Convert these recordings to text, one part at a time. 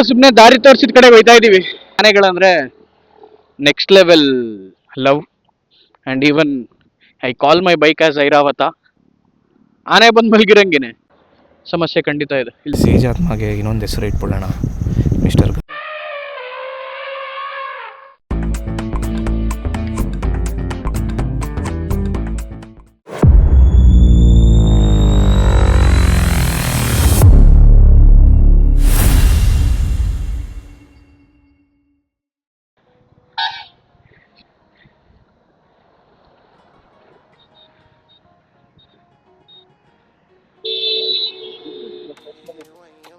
ಸುಮ್ಮನೆ ದಾರಿ ತೋರಿಸಿದ ಕಡೆ ಹೋಯ್ತಾ ಇದೀವಿ. ಆನೆಗಳಂದ್ರೆ next level love and even I call my bike as Airavata. ಆನೆ ಬಂದು ಮಲಗಿರಂಗೇನೆ. ಸಮಸ್ಯೆ ಖಂಡಿತ ಇದೆ. ಸೇಜಾತ್ಮಗೆ ಇನ್ನೊಂದು ಹೆಸರು ಇಟ್ಬಿಡೋಣ, ಮಿಸ್ಟರ್.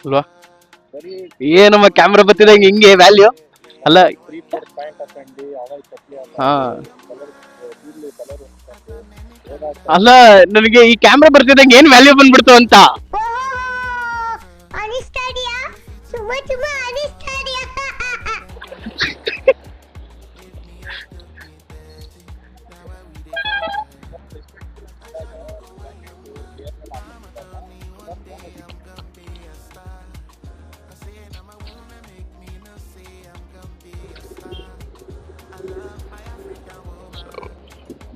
ಅಲ್ವಾ? ಏನಮ್ಮ ಕ್ಯಾಮ್ರಾ ಬತ್ತಿದಂಗೆ ಹಿಂಗೆ ವ್ಯಾಲ್ಯೂ ಅಲ್ಲ. ಹಾ ಅಲ್ಲ, ನನಗೆ ಈ ಕ್ಯಾಮ್ರಾ ಬರ್ತಿದಂಗೆ ಏನ್ ವ್ಯಾಲ್ಯೂ ಬಂದ್ಬಿಡ್ತು ಅಂತ.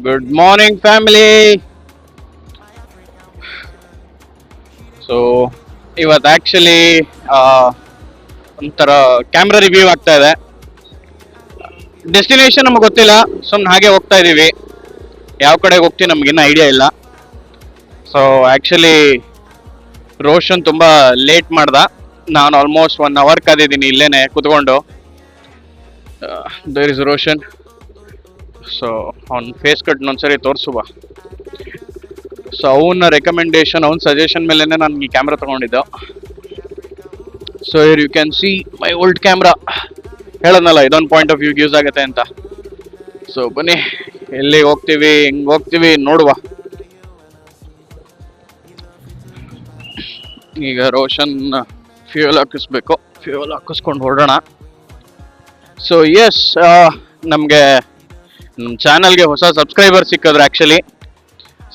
Good morning family. ಸೊ ಇವತ್ತು ಆಕ್ಚುಲಿ ಒಂಥರ ಕ್ಯಾಮ್ರಾ ರಿವ್ಯೂ ಆಗ್ತಾ ಇದೆ. ಡೆಸ್ಟಿನೇಷನ್ ನಮಗೆ ಗೊತ್ತಿಲ್ಲ, ಸುಮ್ಮನೆ ಹಾಗೆ ಹೋಗ್ತಾ ಇದೀವಿ. ಯಾವ ಕಡೆಗೆ ಹೋಗ್ತೀವಿ ನಮಗಿನ್ನ ಐಡಿಯಾ ಇಲ್ಲ. ಸೊ ಆಕ್ಚುಲಿ ರೋಷನ್ ತುಂಬಾ ಲೇಟ್ ಮಾಡ್ದ. ನಾನು ಆಲ್ಮೋಸ್ಟ್ 1 hour ಕಾದಿದ್ದೀನಿ ಇಲ್ಲೇನೆ ಕುತ್ಕೊಂಡು. There is Roshan. ಸೊ ಅವ್ನ ಫೇಸ್ ಕಟ್ ಒಂದ್ಸರಿ ತೋರಿಸುವ. ಸೊ ಅವನ ರೆಕಮೆಂಡೇಶನ್, ಅವನ ಸಜೆಷನ್ ಮೇಲೆ ನಾನು ಈ ಕ್ಯಾಮ್ರಾ ತಗೊಂಡಿದ್ದೆ. So you can see my old camera. ಹೇಳದ್ನಲ್ಲ, ಇದೊಂದು ಪಾಯಿಂಟ್ ಆಫ್ ವ್ಯೂ ಯೂಸ್ ಆಗುತ್ತೆ ಅಂತ. ಸೊ ಬನ್ನಿ, ಎಲ್ಲಿ ಹೋಗ್ತೀವಿ, ಹೆಂಗ್ ಹೋಗ್ತೀವಿ ನೋಡುವ. ಈಗ ರೋಷನ್ ಫ್ಯೂಯಲ್ ಹಾಕಿಸ್ಬೇಕು. ಫ್ಯೂಯಲ್ ಹಾಕಿಸ್ಕೊಂಡು ಹೊರಡೋಣ. ಸೊ ಎಸ್, ನಮಗೆ ನಮ್ಮ ಚಾನಲ್ಗೆ ಹೊಸ ಸಬ್ಸ್ಕ್ರೈಬರ್ ಸಿಕ್ಕಿದ್ರು ಆ್ಯಕ್ಚುಲಿ.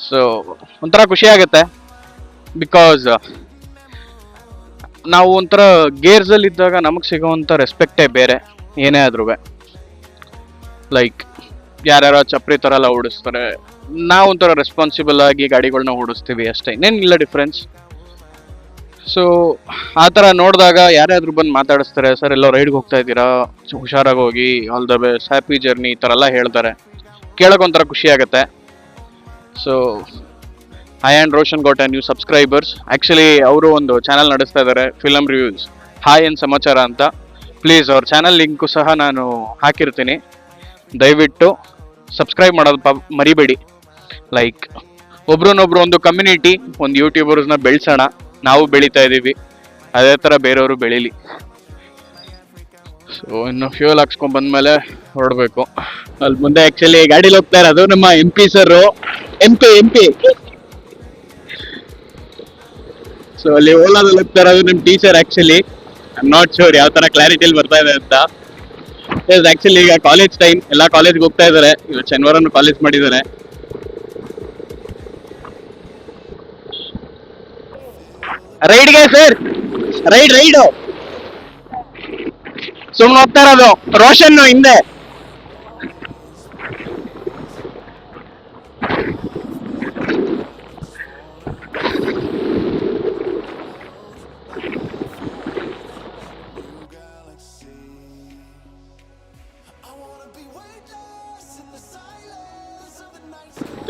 ಸೊ ಒಂಥರ ಖುಷಿ ಆಗುತ್ತೆ. ಬಿಕಾಸ್ ನಾವು ಒಂಥರ ಗೇರ್ಸಲ್ಲಿ ಇದ್ದಾಗ ನಮಗೆ ಸಿಗೋವಂಥ ರೆಸ್ಪೆಕ್ಟೇ ಬೇರೆ. ಏನೇ ಆದ್ರೂ ಲೈಕ್ ಯಾರ್ಯಾರೋ ಚಪ್ರಿ ಥರ ಎಲ್ಲ ಓಡಿಸ್ತಾರೆ, ನಾವು ಒಂಥರ ರೆಸ್ಪಾನ್ಸಿಬಲ್ ಆಗಿ ಗಾಡಿಗಳನ್ನ ಓಡಿಸ್ತೀವಿ ಅಷ್ಟೇ, ಇನ್ನೇನಿಲ್ಲ ಡಿಫ್ರೆನ್ಸ್. ಸೊ ಆ ಥರ ನೋಡಿದಾಗ ಯಾರ್ಯಾದ್ರು ಬಂದು ಮಾತಾಡಿಸ್ತಾರೆ, ಸರ್ ಎಲ್ಲೋ ರೈಡ್ಗೆ ಹೋಗ್ತಾ ಇದ್ದೀರಾ, ಹುಷಾರಾಗಿ ಹೋಗಿ, all the best, happy journey, ಈ ಥರ ಎಲ್ಲ ಹೇಳ್ತಾರೆ. ಕೇಳೋಕೊಂಥರ ಖುಷಿ ಆಗುತ್ತೆ. So I and Roshan got new subscribers. Actually ಅವರು ಒಂದು ಚಾನಲ್ ನಡೆಸ್ತಾ ಇದ್ದಾರೆ, ಫಿಲಮ್ ರಿವ್ಯೂಸ್, ಹಾಯ್ ಏನು ಸಮಾಚಾರ ಅಂತ. ಪ್ಲೀಸ್ ಅವ್ರ ಚಾನಲ್ ಲಿಂಕು ಸಹ ನಾನು ಹಾಕಿರ್ತೀನಿ, ದಯವಿಟ್ಟು ಸಬ್ಸ್ಕ್ರೈಬ್ ಮಾಡೋದು ಮರಿಬೇಡಿ. ಲೈಕ್ ಒಬ್ರನ್ನೊಬ್ರು ಒಂದು ಕಮ್ಯುನಿಟಿ, ಒಂದು ಯೂಟ್ಯೂಬರ್ಸ್ನ ಬೆಳೆಸೋಣ. ನಾವು ಬೆಳೀತಾ ಇದ್ದೀವಿ, ಅದೇ ಥರ ಬೇರೆಯವರು ಬೆಳೀಲಿ. ಸೊ ಇನ್ನು ಫ್ಯೂಯಲ್ ಹಾಕ್ಸ್ಕೊಂಡ್ ಬಂದ್ಮೇಲೆ ಹೊರಡಬೇಕು. ಅಲ್ಲಿ ಮುಂದೆ ಆ್ಯಕ್ಚುಲಿ ಗಾಡೀಲಿ ಹೋಗ್ತಾ ಇರೋದು ನಮ್ಮ MP ಸರ್. MP ಸೊ ಅಲ್ಲಿ ಓಲಾದಲ್ಲಿ ಹೋಗ್ತಾ ಇರೋದು ನಿಮ್ಮ teacher. Actually I am not sure ಯಾವ ಥರ ಕ್ಲಾರಿಟಿಯಲ್ಲಿ ಬರ್ತಾ ಇದೆ ಅಂತ. ಆ್ಯಕ್ಚುಲಿ ಈಗ ಕಾಲೇಜ್ ಟೈಮ್, ಎಲ್ಲ ಕಾಲೇಜ್ಗೆ ಹೋಗ್ತಾ ಇದ್ದಾರೆ. ಇವತ್ತು ಶನಿವಾರನೂ ಕಾಲೇಜ್ ಮಾಡಿದ್ದಾರೆ. ರೈಡ್ಗೆ ಸರ್, ರೈಡು ಸುಮ್ಮನೆ ಹೋಗ್ತಾ ಇರೋದು. ರೋಷನ್ ಹಿಂದೆ.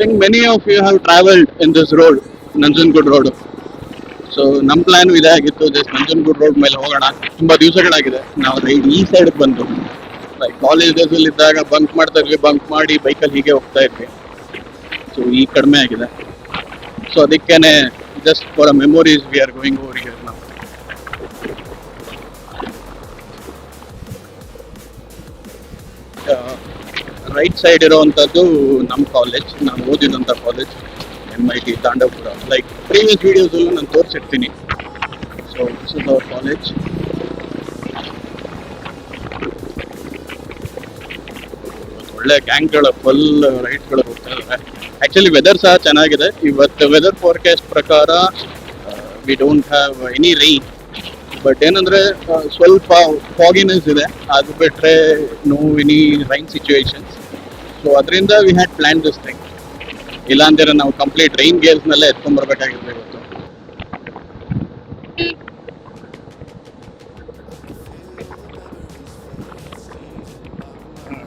I think many of you have traveled in this road, Nanjangud road. So ನಮ್ಮ ಪ್ಲಾನ್ ಇದೇ ಆಗಿತ್ತು, ಜಸ್ಟ್ ನಂಜನಗೂಡು ರೋಡ್ ಮೇಲೆ ಹೋಗೋಣ. ತುಂಬಾ ದಿವಸಗಳಾಗಿದೆ ನಾವು ರೈಡ್ ಈ ಸೈಡ್ ಬಂದು. ಲೈಕ್ ಕಾಲೇಜ್ ಡೇಸಲ್ಲಿ ಇದ್ದಾಗ ಬಂಕ್ ಮಾಡ್ತಾ ಇದ್ವಿ, ಬಂಕ್ ಮಾಡಿ ಬೈಕಲ್ಲಿ ಹೀಗೆ ಹೋಗ್ತಾ ಇದ್ವಿ. ಸೊ ಈಗ ಕಡಿಮೆ ಆಗಿದೆ. ಸೊ ಅದಕ್ಕೇನೆ just for a memories we are going over here ನಾವು. ರೈಟ್ ಸೈಡ್ ಇರೋವಂಥದ್ದು ನಮ್ಮ ಕಾಲೇಜ್, ನಾನು ಓದಿದಂಥ college, MIT Tandavapura. Like previous ವಿಡಿಯೋಸಲ್ಲೂ ನಾನು ತೋರಿಸಿರ್ತೀನಿ. So this is our college. ಒಳ್ಳೆ ಗ್ಯಾಂಗ್ಗಳು, ಫುಲ್ ರೈಡ್ಗಳು ಹೋಗ್ತಾ ಇದ್ದಾರೆ. ಆ್ಯಕ್ಚುಲಿ ವೆದರ್ ಸಹ ಚೆನ್ನಾಗಿದೆ. ಇವತ್ತು ವೆದರ್ ಫೋರ್ಕಾಸ್ಟ್ ಪ್ರಕಾರ we don't have any rain. But ಏನಂದ್ರೆ ಸ್ವಲ್ಪ ಫಾಗಿನೆಸ್ ಇದೆ, ಅದು ಬಿಟ್ರೆ no any rain situations. So ಅದರಿಂದ we had plan this thing. ಇಲ್ಲಾಂದ್ರೆ ನಾವು ಕಂಪ್ಲೀಟ್ ರೈನ್ ಗೇರ್ಸ್ನಲ್ಲೇ ಎತ್ಕೊಂಡ್ಬರ್ಬೇಕಾಗಿರುತ್ತೆ ಇವತ್ತು.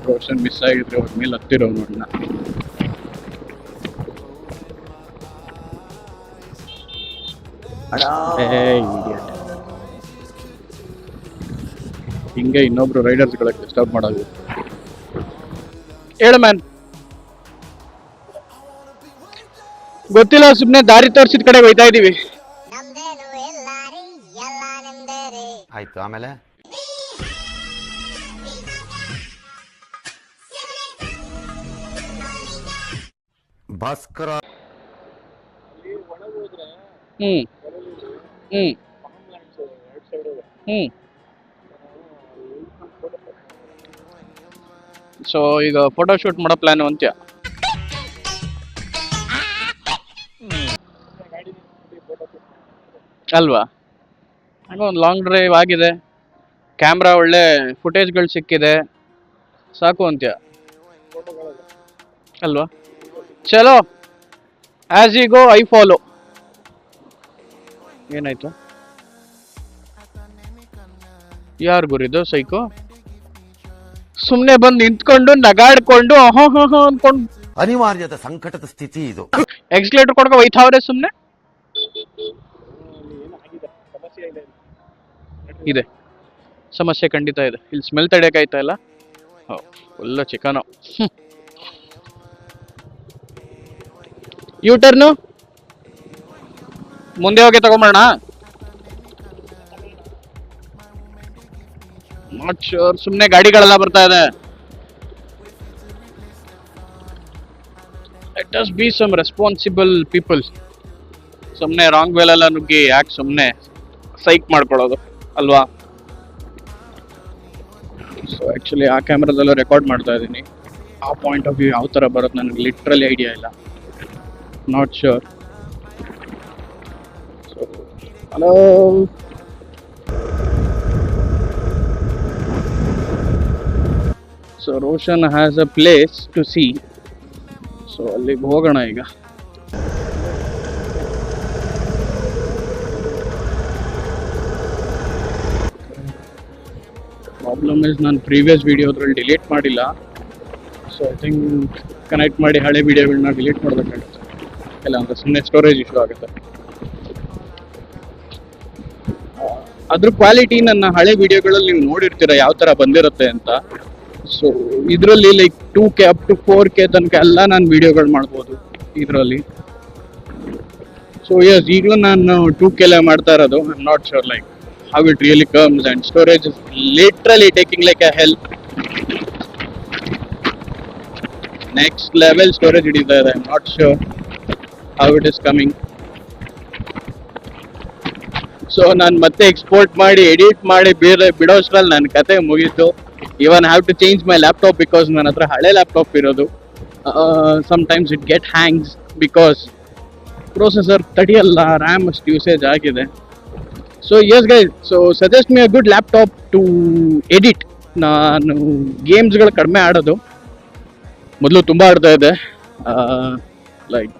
ರೋಷನ್ ಮಿಸ್ ಆಗಿದ್ರೆ ಅವ್ರ ಮೇಲೆ ಹತ್ತಿರೋ ನೋಡೋಣ. ಹಿಂಗೆ ಇನ್ನೊಬ್ರು ರೈಡರ್ಸ್ ಗಳಿಗೆ ಡಿಸ್ಟರ್ಬ್ ಮಾಡೋದು. ಹೇಳು ಮ್ಯಾನ್. ಗೊತ್ತಿಲ್ಲ, ಸುಮ್ಮನೆ ದಾರಿ ತೋರಿಸಿದ ಕಡೆ ಹೋಯ್ತಾ ಇದೀವಿ. ಆಯ್ತು, ಆಮೇಲೆ ಭಾಸ್ಕರ. ಹ್ಮ್ ಹ್ಮ್ ಹ್ಮ್ ಸೊ ಈಗ ಫೋಟೋ ಶೂಟ್ ಮಾಡೋ ಪ್ಲಾನ್ ಅಂತ್ಯ. ಅಲ್ವಾ? ಹಾಗೆ ಒಂದು ಲಾಂಗ್ ಡ್ರೈವ್ ಆಗಿದೆ, ಕ್ಯಾಮ್ರಾ ಒಳ್ಳೆ ಫುಟೇಜ್ಗಳು ಸಿಕ್ಕಿದೆ, ಸಾಕು ಅಂತ್ಯ ಅಲ್ವಾ? ಚಲೋ, as you go I follow. ಏನಾಯ್ತು? ಯಾರು ಗುರಿದು ಸೈಕೋ? ಸುಮ್ನೆ ಬಂದು ನಿಂತ್ಕೊಂಡು ನಗಾಡ್ಕೊಂಡು ಅನ್ಕೊಂಡು ಅನಿವಾರ್ಯದ ಸಂಕಟದ ಸ್ಥಿತಿ ಇದು. ಎಕ್ಸ್ಲೇಟರ್ ಕೊಡ್ಕೊ ಒಯ್ತಾವ್ರೆ ಸುಮ್ನೆ. ಇದೆ ಸಮಸ್ಯೆ, ಖಂಡಿತ ಇದೆ. ಇಲ್ಲಿ ಸ್ಮೆಲ್ ತಡೆಯಕ್ಕಾಯ್ತಾ ಇಲ್ಲ. Full chicken. ಯೂ ಟರ್ನು ಮುಂದೆ ಹೋಗಿ ತಗೊಂಬರೋಣ. ನಾಟ್ ಶ್ಯೂರ್, ಸುಮ್ಮನೆ ಗಾಡಿಗಳೆಲ್ಲ ಬರ್ತಾ ಇದೆ. Let us be some responsible people. ಸುಮ್ಮನೆ ರಾಂಗ್ ವೇಲೆಲ್ಲ ನುಗ್ಗಿ ಯಾಕೆ ಸುಮ್ಮನೆ ಸೈಕ್ ಮಾಡ್ಕೊಳ್ಳೋದು ಅಲ್ವಾ? ಸೊ ಆ್ಯಕ್ಚುಲಿ ಆ ಕ್ಯಾಮ್ರಾದಲ್ಲೂ ರೆಕಾರ್ಡ್ ಮಾಡ್ತಾ ಇದ್ದೀನಿ. ಆ ಪಾಯಿಂಟ್ ಆಫ್ ವ್ಯೂ ಯಾವ ಥರ ಬರೋದು ನನಗೆ ಲಿಟ್ರಲಿ ಐಡಿಯಾ ಇಲ್ಲ. Not sure. So hello, so Roshan has a place to see. So ಅಲ್ಲಿಗೆ ಹೋಗೋಣ ಈಗ. ಪ್ರಾಬ್ಲಮ್ ಇಸ್ ನಾನು ಪ್ರೀವಿಯಸ್ ವಿಡಿಯೋದ್ರಲ್ಲಿ ಡಿಲೀಟ್ ಮಾಡಿಲ್ಲ. ಸೊ ಐ ಥಿಂಕ್ ಕನೆಕ್ಟ್ ಮಾಡಿ ಹಳೆ ವಿಡಿಯೋಗಳನ್ನ ಡಿಲೀಟ್ ಮಾಡಬೇಕಾಗುತ್ತೆ, ಇಲ್ಲ ಅಂದರೆ ಸುಮ್ಮನೆ ಸ್ಟೋರೇಜ್ ಇಶ್ಯೂ ಆಗುತ್ತೆ. ಅದ್ರ ಕ್ವಾಲಿಟಿ ನನ್ನ ಹಳೆ ವಿಡಿಯೋಗಳಲ್ಲಿ ನೀವು ನೋಡಿರ್ತೀರ ಯಾವ ಥರ ಬಂದಿರುತ್ತೆ ಅಂತ. ಸೊ ಇದರಲ್ಲಿ like 2K up to 4K ತನಕ ಎಲ್ಲ ನಾನು ವಿಡಿಯೋಗಳು ಮಾಡ್ಬೋದು ಇದರಲ್ಲಿ. ಸೊ ಎಸ್, ಈಗಲೂ ನಾನು 2K ಮಾಡ್ತಾ ಇರೋದು. I am not sure like how it really comes, and storage is literally taking like a hell. Next level storage it is there. I'm not sure how it is coming. So ನಾನು ಮತ್ತೆ export ಮಾಡಿ edit ಮಾಡಿ ಬೇರೆ ಬಿಡೋಷ್ಟ್ರಲ್ಲಿ ನನ್ನ ಕತೆ ಮುಗೀತು. Even have to change my laptop because ನನ್ನ ಹತ್ರ ಹಳೆ ಲ್ಯಾಪ್ಟಾಪ್ ಇರೋದು. Sometimes it get hangs because processor ತಡೆಯಲ್ಲ, ರ್ಯಾಮ್ ಅಷ್ಟು ಯೂಸೇಜ್ ಆಗಿದೆ. So yes guys, so suggest me a good laptop to edit. ನಾನು ಗೇಮ್ಸ್ಗಳು ಕಡಿಮೆ ಆಡೋದು, ಮೊದಲು ತುಂಬ ಆಡ್ತಾ ಇದ್ದೆ. ಲೈಕ್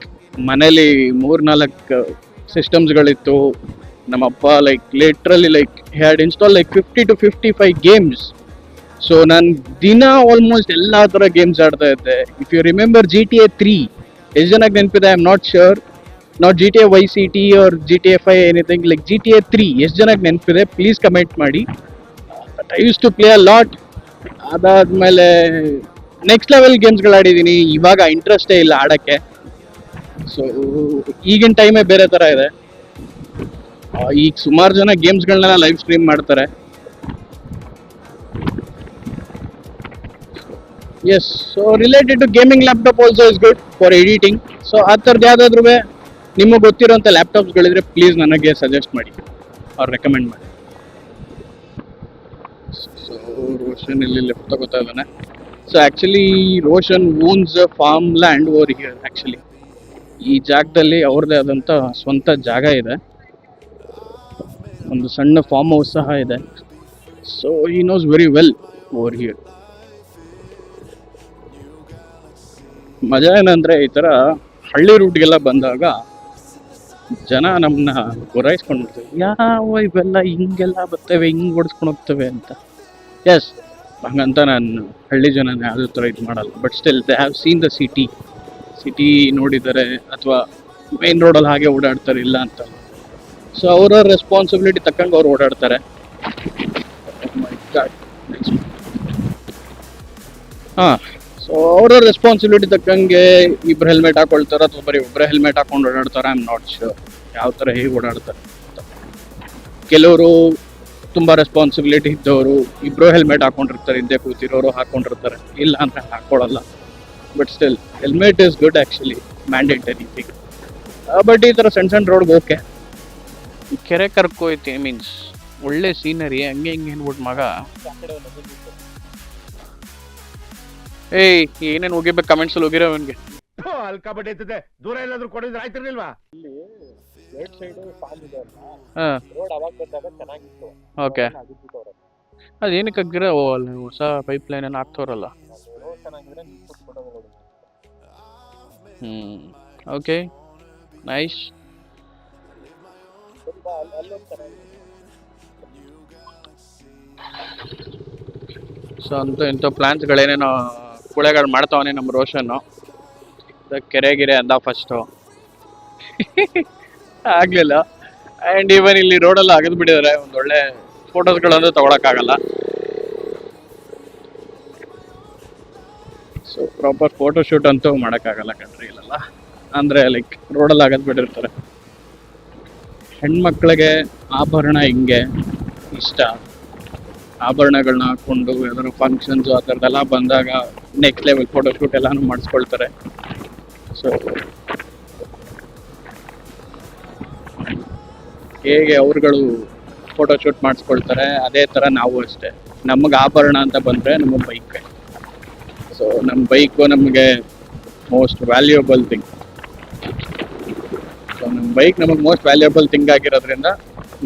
ಮನೇಲಿ 3-4 ಸಿಸ್ಟಮ್ಸ್ಗಳಿತ್ತು. ನಮ್ಮಪ್ಪ like literally like had install like 50 to 55 games. So ನಾನು ದಿನ ಆಲ್ಮೋಸ್ಟ್ ಎಲ್ಲ ಥರ ಗೇಮ್ಸ್ ಆಡ್ತಾ ಇದ್ದೆ. ಇಫ್ ಯು ರಿಮೆಂಬರ್ GTA 3, ಎಷ್ಟು ಜನಕ್ಕೆ ನೆನಪಿದೆ? I am not sure. Not GTA Vice City or GTA 5 anything, like GTA 3 ಎಷ್ಟು ಜನಕ್ಕೆ ನೆನಪಿದೆ? ಪ್ಲೀಸ್ ಕಮೆಂಟ್ ಮಾಡಿ. I use to play a lot. ಅದಾದಮೇಲೆ ನೆಕ್ಸ್ಟ್ ಲೆವೆಲ್ ಗೇಮ್ಸ್ಗಳು ಆಡಿದ್ದೀನಿ. ಇವಾಗ ಇಂಟ್ರೆಸ್ಟೇ ಇಲ್ಲ ಆಡೋಕ್ಕೆ. ಸೊ ಈಗಿನ ಟೈಮೇ ಬೇರೆ ಥರ ಇದೆ. ಈಗ ಸುಮಾರು ಜನ ಗೇಮ್ಸ್ಗಳನ್ನೆಲ್ಲ ಲೈವ್ ಸ್ಟ್ರೀಮ್ ಮಾಡ್ತಾರೆ. Yes, so related to gaming laptop also is good for editing. So ಆ ಥರದ್ದು ಯಾವುದಾದ್ರೂ ನಿಮಗೆ ಗೊತ್ತಿರೋಂಥ ಲ್ಯಾಪ್ಟಾಪ್ಸ್ಗಳಿದ್ರೆ ಪ್ಲೀಸ್ ನನಗೆ ಸಜೆಸ್ಟ್ ಮಾಡಿ ಅವ್ರು ರೆಕಮೆಂಡ್ ಮಾಡಿ. ಸೊ ರೋಷನ್ ಇಲ್ಲಿ ಲೆಫ್ಟ್ ತಗೋತಾ ಇದ್ದಾನೆ. So actually Roshan owns a farm land over here. Actually ಈ ಜಾಗದಲ್ಲಿ ಅವ್ರದ್ದೇ ಆದಂಥ ಸ್ವಂತ ಜಾಗ ಇದೆ. ಒಂದು ಸಣ್ಣ ಫಾರ್ಮ್ ಹೌಸ್ ಸಹ ಇದೆ. So he knows very well over here. ಮಜಾ ಏನಂದರೆ ಈ ಥರ ಹಳ್ಳಿ ರೂಟ್ಗೆಲ್ಲ ಬಂದಾಗ ಜನ ನಮ್ಮನ್ನ ಗುರಾಯಿಸ್ಕೊಂಡಿರ್ತಾರೆ, ಯಾವ ಇವೆಲ್ಲ ಹಿಂಗೆಲ್ಲ ಬರ್ತವೆ, ಹಿಂಗೆ ಓಡಿಸ್ಕೊಂಡು ಹೋಗ್ತವೆ ಅಂತ. ಎಸ್, ಹಂಗಂತ ನಾನು ಹಳ್ಳಿ ಜನನ ಯಾವುದೇ ಥರ ಇದು ಮಾಡಲ್ಲ. But still they have seen the city ನೋಡಿದ್ದಾರೆ, ಅಥವಾ ಮೇನ್ ರೋಡಲ್ಲಿ ಹಾಗೆ ಓಡಾಡ್ತಾರೆ, ಇಲ್ಲ ಅಂತ. ಸೊ ಅವರ ರೆಸ್ಪಾನ್ಸಿಬಿಲಿಟಿ ತಕ್ಕಂಗೆ ಅವ್ರು ಓಡಾಡ್ತಾರೆ. ಹಾಂ, ಸೊ ಅವರ ರೆಸ್ಪಾನ್ಸಿಬಿಲಿಟಿ ತಕ್ಕಂಗೆ ಇಬ್ಬರು ಹೆಲ್ಮೆಟ್ ಹಾಕೊಳ್ತಾರೆ, ಅಥವಾ ಬರೀ ಒಬ್ಬರೇ ಹೆಲ್ಮೆಟ್ ಹಾಕೊಂಡು ಓಡಾಡ್ತಾರೆ. ಐ ಆಮ್ ನಾಟ್ ಶ್ಯೂರ್ ಯಾವ ಥರ ಹೇಗೆ ಓಡಾಡ್ತಾರೆ ಅಂತ. ಕೆಲವರು ತುಂಬ ರೆಸ್ಪಾನ್ಸಿಬಿಲಿಟಿ ಇದ್ದವರು ಇಬ್ಬರು ಹೆಲ್ಮೆಟ್ ಹಾಕೊಂಡಿರ್ತಾರೆ, ಹಿಂದೆ ಕೂತಿರೋರು ಹಾಕೊಂಡಿರ್ತಾರೆ, ಇಲ್ಲ ಅಂದರೆ ಹಾಕ್ಕೊಳ್ಳಲ್ಲ. But still helmet is good actually, mandatory thing. But ಈ ಥರ ಸಣ್ಣ ರೋಡ್ಗೆ ಓಕೆ. ಕೆರೆ ಕರ್ಕೋಯ್ತಿ ಮೀನ್ಸ್ ಒಳ್ಳೆ ಸೀನರಿ, ಹಂಗೆ ಹಿಂಗೆ ಏನ್ಬಿಟ್ಟು ಮಗ ಏಯ್ ಏನೇನು ಹೋಗಿರ್ಬೇಕು ಕಮೆಂಟ್ಸಲ್ಲಿ ಹೋಗಿರೋ ಅವನಿಗೆ. ಅಲ್ಕಾಬಟ್ ಐತದೆ, ದೂರ ಎಲ್ಲಾದ್ರೂ ಕೊಡಿದ್ರೆ ಆಯ್ತಿರ್ಲಿಲ್ವಾ? ಹಾಂ, ಓಕೆ. ಅದೇನಕ್ಕೆ ಅಗ್ಗಿರ? ಓ, ಅಲ್ಲಿ ಹೊಸ ಪೈಪ್ ಲೈನ್ ಏನು ಹಾಕ್ತವ್ರಲ್ಲ. Okay, nice. ಸೊ ಅಂತೂ ಇಂಥ ಪ್ಲಾನ್ಸ್ಗಳೇನೇನೋ ಕುಳೆಗಳು ಮಾಡ್ತಾವನೆ ನಮ್ಮ ರೋಷನ್ನು. ಕೆರೆಗಿರೆ ಅಂದ ಫಸ್ಟು ಆಗಲಿಲ್ಲ. ಆ್ಯಂಡ್ ಈವನ್ ಇಲ್ಲಿ ರೋಡಲ್ಲಿ ಅಗದು ಬಿಟ್ಟಿದ್ದಾರೆ, ಒಂದೊಳ್ಳೆ ಫೋಟೋಸ್ಗಳಂತೂ ತೊಗೊಳಕ್ಕಾಗಲ್ಲ. ಸೊ ಪ್ರಾಪರ್ ಫೋಟೋ ಶೂಟ್ ಅಂತೂ ಮಾಡೋಕ್ಕಾಗಲ್ಲ ಕಣ್ರಿ ಇಲ್ಲೆಲ್ಲ. ಅಂದರೆ ಲೈಕ್ ರೋಡಲ್ಲಿ ಅಗದು ಬಿಟ್ಟಿರ್ತಾರೆ. ಹೆಣ್ಮಕ್ಳಿಗೆ ಆಭರಣ ಹಿಂಗೆ ಇಷ್ಟ, ಆಭರಣಗಳನ್ನ ಹಾಕ್ಕೊಂಡು ಯಾವ್ದಾದ್ರು ಫಂಕ್ಷನ್ಸು ಆ ಥರದ್ದೆಲ್ಲ ಬಂದಾಗ ನೆಕ್ಸ್ಟ್ ಲೆವೆಲ್ ಫೋಟೋ ಶೂಟ್ ಎಲ್ಲನೂ ಮಾಡಿಸ್ಕೊಳ್ತಾರೆ. ಸೊ ಹೇಗೆ ಅವ್ರುಗಳು ಫೋಟೋ ಶೂಟ್ ಮಾಡಿಸ್ಕೊಳ್ತಾರೆ, ಅದೇ ಥರ ನಾವು ಅಷ್ಟೇ. ನಮಗೆ ಆಭರಣ ಅಂತ ಬಂದರೆ ನಮ್ಮ ಬೈಕ್. ಸೊ ನಮ್ಮ ಬೈಕು ನಮಗೆ ಮೋಸ್ಟ್ ವ್ಯಾಲ್ಯೂಯಬಲ್ ಥಿಂಗ್. ಸೊ ನಮ್ಮ ಬೈಕ್ ನಮಗೆ ಮೋಸ್ಟ್ ವ್ಯಾಲ್ಯೂಯಬಲ್ ಥಿಂಗ್ ಆಗಿರೋದ್ರಿಂದ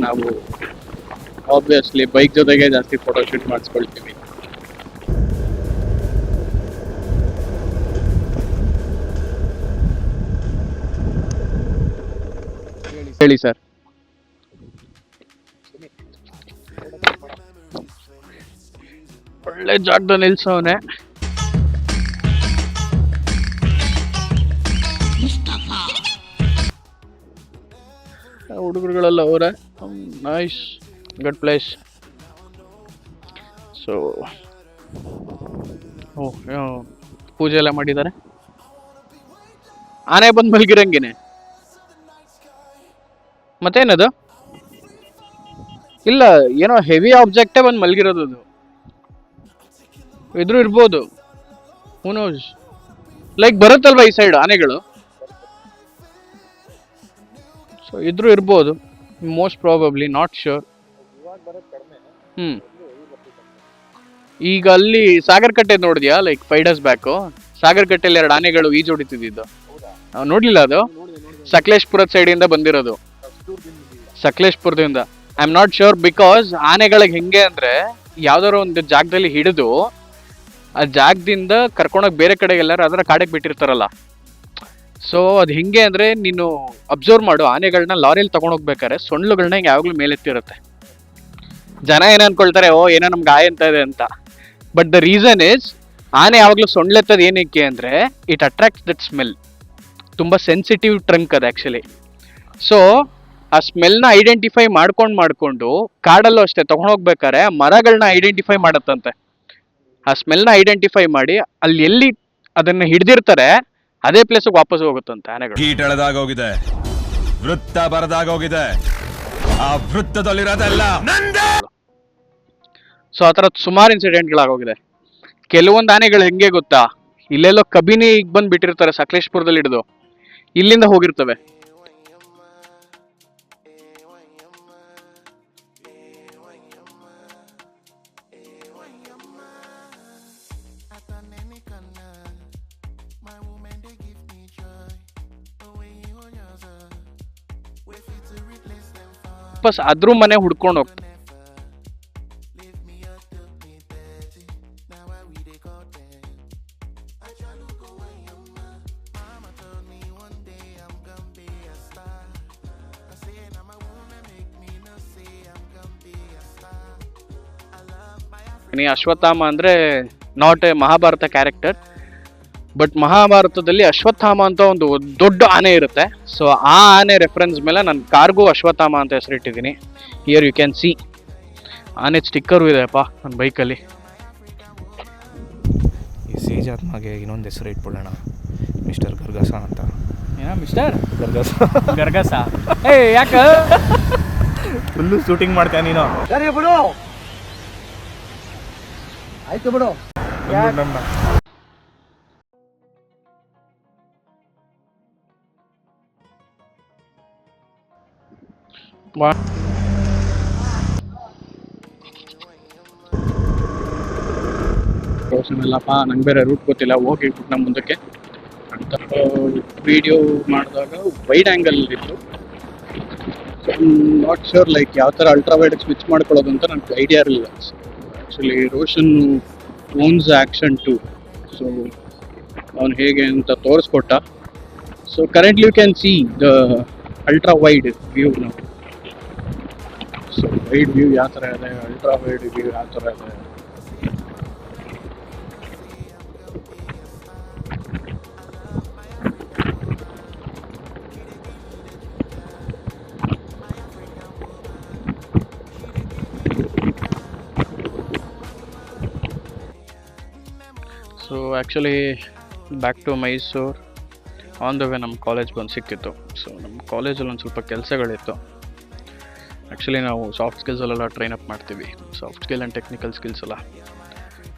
ನಾವು ಆಬ್ವಿಯಸ್ಲಿ ಬೈಕ್ ಜೊತೆಗೆ ಜಾಸ್ತಿ ಫೋಟೋ ಶೂಟ್ ಮಾಡಿಸ್ಕೊಳ್ತೀವಿ. ಹೇಳಿ ಸರ್. ಒಳ್ಳೆ ಜಾಗದಲ್ಲಿ ನಿಲ್ಸವನೆ. ಹುಡುಗರುಗಳೆಲ್ಲ ಅವರೇ. Nice, good place. ಸೊ ಪೂಜೆ ಎಲ್ಲ ಮಾಡಿದ್ದಾರೆ. ಆನೆ ಬಂದು ಮಲಗಿರಂಗೇನೆ. ಮತ್ತೇನದು? ಇಲ್ಲ, ಏನೋ ಹೆವಿ ಆಬ್ಜೆಕ್ಟೇ ಬಂದು ಮಲಗಿರೋದು. ಅದು ಇದ್ರೂ ಇರ್ಬೋದು, ಹೂ ನೋಸ್. ಲೈಕ್ ಬರುತ್ತಲ್ವ ಈ ಸೈಡ್ ಆನೆಗಳು, ಸೊ ಇದ್ರೂ ಇರ್ಬೋದು. Most probably, not sure. ಈಗ ಅಲ್ಲಿ ಸಾಗರ್ ಕಟ್ಟೆ ನೋಡಿದ್ಯಾ? ಲೈಕ್ 5 days ಬ್ಯಾಕು ಸಾಗರ್ ಕಟ್ಟೆಯಲ್ಲಿ 2 ಆನೆಗಳು ಈಜು ಹೊಡಿತಿದ್ದು. ನೋಡ್ಲಿಲ್ಲ? ಅದು ಸಕಲೇಶ್ಪುರದ ಸೈಡಿಂದ ಬಂದಿರೋದು, ಸಕಲೇಶ್ಪುರದಿಂದ. I am not sure, because ಆನೆಗಳಿಗೆ ಹೆಂಗೆ ಅಂದ್ರೆ ಯಾವ್ದಾದ್ರು ಒಂದು ಜಾಗದಲ್ಲಿ ಹಿಡಿದು ಆ ಜಾಗದಿಂದ ಕರ್ಕೊಂಡೋಗಿ ಬೇರೆ ಕಡೆಗೆ ಎಲ್ಲಾರು ಅದರ ಕಾಡಕ್ಕೆ ಬಿಟ್ಟಿರ್ತಾರಲ್ಲ. ಸೊ ಅದು ಹೆಂಗೆ ಅಂದರೆ, ನೀನು ಅಬ್ಸರ್ವ್ ಮಾಡು, ಆನೆಗಳನ್ನ ಲಾರಿಯಲ್ಲಿ ತೊಗೊಂಡೋಗ್ಬೇಕಾರೆ ಸೊಳ್ಳುಗಳನ್ನ ಯಾವಾಗಲೂ ಮೇಲೆತ್ತಿರುತ್ತೆ. ಜನ ಏನು ಅನ್ಕೊಳ್ತಾರೆ, ಓ ಏನೋ ನಮ್ಗೆ ಗಾಯ ಅಂತ ಇದೆ ಅಂತ. ಬಟ್ ದ ರೀಸನ್ ಇಸ್, ಆನೆ ಯಾವಾಗಲೂ ಸೊಳ್ಳೆತ್ತದ ಏನಕ್ಕೆ ಅಂದರೆ ಇಟ್ ಅಟ್ರಾಕ್ಟ್ಸ್ ದಟ್ ಸ್ಮೆಲ್. ತುಂಬ ಸೆನ್ಸಿಟಿವ್ ಟ್ರಂಕ್ ಅದು ಆ್ಯಕ್ಚುಲಿ. ಸೊ ಆ ಸ್ಮೆಲ್ನ ಐಡೆಂಟಿಫೈ ಮಾಡಿಕೊಂಡು ಕಾಡಲ್ಲೂ ಅಷ್ಟೇ ತೊಗೊಂಡೋಗ್ಬೇಕಾರೆ ಮರಗಳನ್ನ ಐಡೆಂಟಿಫೈ ಮಾಡುತ್ತಂತೆ. ಆ ಸ್ಮೆಲ್ನ ಐಡೆಂಟಿಫೈ ಮಾಡಿ ಅಲ್ಲಿ ಎಲ್ಲಿ ಅದನ್ನು ಹಿಡ್ದಿರ್ತಾರೆ ಅದೇ ಪ್ಲೇಸಿಗೆ ವಾಪಸ್ ಹೋಗುತ್ತಂತೆ ಆನೆಗಳು. ಕೀಟ ಎಳೆದಾಗೋಗಿದೆ, ವೃತ್ತ ಬರದಾಗೋಗಿದೆ, ಆ ವೃತ್ತದಲ್ಲಿರೋದೆಲ್ಲ ನಂದೇ. ಸೊ ಆ ಥರ ಸುಮಾರು ಇನ್ಸಿಡೆಂಟ್ಗಳಾಗೋಗಿದೆ. ಕೆಲವೊಂದು ಆನೆಗಳು ಹೆಂಗೆ ಗೊತ್ತಾ, ಇಲ್ಲೆಲ್ಲೋ ಕಬಿನಿ ಈಗ ಬಂದು ಬಿಟ್ಟಿರ್ತಾರೆ ಸಕಲೇಶ್ಪುರದಲ್ಲಿ ಹಿಡಿದು, ಇಲ್ಲಿಂದ ಹೋಗಿರ್ತವೆ. ವಾಪಸ್ ಅದ್ರ ಮನೆ ಹುಡ್ಕೊಂಡು ಹೋಗ್ತಾರೆ. ಅಶ್ವತ್ಥಾಮ ಅಂದ್ರೆ not A Mahabharata character, but ಮಹಾಭಾರತದಲ್ಲಿ ಅಶ್ವತ್ಥಾಮ ಅಂತ ಒಂದು ದೊಡ್ಡ ಆನೆ ಇರುತ್ತೆ. ಸೊ ಆ ಆನೆ ರೆಫರೆನ್ಸ್ ಮೇಲೆ ನಾನು ಕಾರ್ಗೂ ಅಶ್ವತ್ಥಾಮ ಅಂತ ಹೆಸರಿಟ್ಟಿದ್ದೀನಿ. ಹಿಯರ್ ಯು ಕ್ಯಾನ್ ಸಿ ಆನೆ ಸ್ಟಿಕ್ಕರು ಇದೆಯಪ್ಪ ನನ್ನ ಬೈಕಲ್ಲಿ. ಈ ಸೇಜಾತ್ಮಗೆ ಇನ್ನೊಂದು ಹೆಸರು ಇಟ್ಬಿಡೋಣ, ಮಿಸ್ಟರ್ ಗರ್ಗಸ ಅಂತ. ಏನೋ ಮಿಸ್ಟರ್ ಗರ್ಗಸ ಗರ್ಗಸ. ಯಾಕೆ ಫುಲ್ಲು ಶೂಟಿಂಗ್ ಮಾಡ್ತೀಯ ನೀನು? ಸರಿ ಬಿಡು, ಆಯ್ತು ಬಿಡು. ಇಲ್ಲಪ್ಪ ನಂಗೆ ಬೇರೆ ರೂಟ್ ಗೊತ್ತಿಲ್ಲ, ಹೋಗಿ ನಮ್ಮ ಮುಂದಕ್ಕೆ ಅಂತ ವಿಡಿಯೋ ಮಾಡಿದಾಗ ವೈಡ್ ಆ್ಯಂಗಲ್ ಇತ್ತು. ನಾಟ್ ಶ್ಯೂರ್ ಲೈಕ್ ಯಾವ ಥರ ಅಲ್ಟ್ರಾ ವೈಡ್ ಸ್ವಿಚ್ ಮಾಡ್ಕೊಳ್ಳೋದು ಅಂತ ನನಗೆ ಐಡಿಯಾ ಇರಲಿಲ್ಲ. Actually Roshan owns Action 2, so ಅವನು ಹೇಗೆ ಅಂತ ತೋರಿಸ್ಕೊಟ್ಟ. So currently you can see the ultra wide view ನಾವು. ಸೊ ವೈಡ್ ವ್ಯೂ ಯಾವ ಥರ ಇದೆ, ಅಲ್ಟ್ರಾ ವೈಡ್ ವ್ಯೂ ಯಾವ ಥರ ಇದೆ. So actually back to Mysuru on the way ನಮ್ಮ ಕಾಲೇಜ್ ಬಂದು ಸಿಕ್ಕಿತ್ತು. ಸೊ ನಮ್ಮ ಕಾಲೇಜಲ್ಲಿ ಒಂದು ಸ್ವಲ್ಪ ಕೆಲಸಗಳಿತ್ತು. ಆ್ಯಕ್ಚುಲಿ ನಾವು ಸಾಫ್ಟ್ ಸ್ಕಿಲ್ಸಲ್ಲೆಲ್ಲ ಟ್ರೈನ್ ಅಪ್ ಮಾಡ್ತೀವಿ, soft skill and technical skills ಎಲ್ಲ.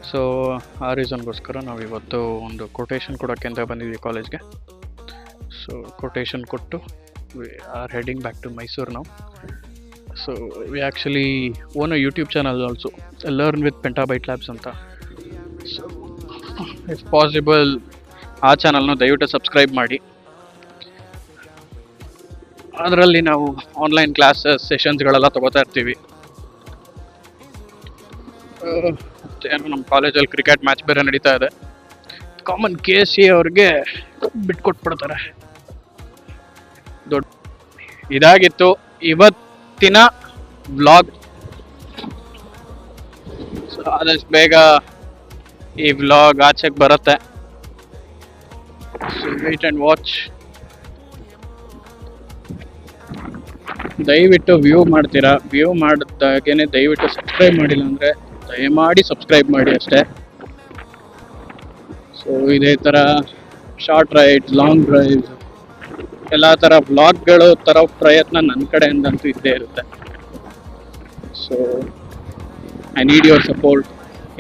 ಸೊ ಆ ರೀಸನ್ಗೋಸ್ಕರ ನಾವು ಇವತ್ತು ಒಂದು ಕೊಟೇಶನ್ ಕೊಡೋಕ್ಕೆ ಅಂತ ಬಂದಿದ್ವಿ ಕಾಲೇಜ್ಗೆ. ಸೊ ಕೊಟೇಶನ್ ಕೊಟ್ಟು we are heading back to Mysuru ನಾವು. So we actually own a YouTube channel also, learn with Pentabyte Labs ಅಂತ. ಸೊ ಇಫ್ ಪಾಸಿಬಲ್ ಆ ಚಾನಲ್ನ ದಯವಿಟ್ಟು ಸಬ್ಸ್ಕ್ರೈಬ್ ಮಾಡಿ. ಅದರಲ್ಲಿ ನಾವು ಆನ್ಲೈನ್ ಕ್ಲಾಸಸ್ ಸೆಷನ್ಸ್ಗಳೆಲ್ಲ ತೊಗೋತಾ ಇರ್ತೀವಿ. ಮತ್ತೇನು ನಮ್ಮ ಕಾಲೇಜಲ್ಲಿ ಕ್ರಿಕೆಟ್ ಮ್ಯಾಚ್ ಬೇರೆ ನಡೀತಾ ಇದೆ. ಕಾಮನ್ KC ಅವ್ರಿಗೆ ಬಿಟ್ಕೊಟ್ಬಿಡ್ತಾರೆ. ದೊಡ್ಡ ಇದಾಗಿತ್ತು ಇವತ್ತಿನ ವ್ಲಾಗ್. ಸೊ ಆದಷ್ಟು ಬೇಗ ಈ ವ್ಲಾಗ್ ಆಚೆಗೆ ಬರುತ್ತೆ. So wait and watch. ದಯವಿಟ್ಟು ವ್ಯೂ ಮಾಡ್ತೀರಾ, ವ್ಯೂ ಮಾಡಿದಾಗೇನೆ ದಯವಿಟ್ಟು ಸಬ್ಸ್ಕ್ರೈಬ್ ಮಾಡಿಲ್ಲ ಅಂದರೆ ದಯಮಾಡಿ ಸಬ್ಸ್ಕ್ರೈಬ್ ಮಾಡಿ ಅಷ್ಟೇ. ಸೊ ಇದೇ ಥರ ಶಾರ್ಟ್ ರೈಡ್ಸ್, ಲಾಂಗ್ ಡ್ರೈವ್ಸ್, ಎಲ್ಲ ಥರ ವ್ಲಾಗ್ಗಳು ತರೋ ಪ್ರಯತ್ನ ನನ್ನ ಕಡೆಯಿಂದಂತೂ ಇದ್ದೇ ಇರುತ್ತೆ. So I need your support.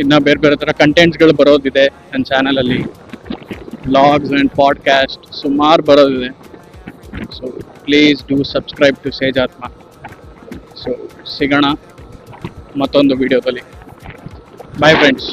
ಇನ್ನು ಬೇರೆ ಬೇರೆ ಥರ ಕಂಟೆಂಟ್ಸ್ಗಳು ಬರೋದಿದೆ ನನ್ನ ಚಾನಲಲ್ಲಿ. ವ್ಲಾಗ್ಸ್ ಆ್ಯಂಡ್ ಪಾಡ್ಕ್ಯಾಸ್ಟ್ ಸುಮಾರು ಬರೋದಿದೆ. So please do subscribe to ಸೇಜಾತ್ಮ. ಸೊ ಸಿಗೋಣ ಮತ್ತೊಂದು ವಿಡಿಯೋದಲ್ಲಿ. Bye friends.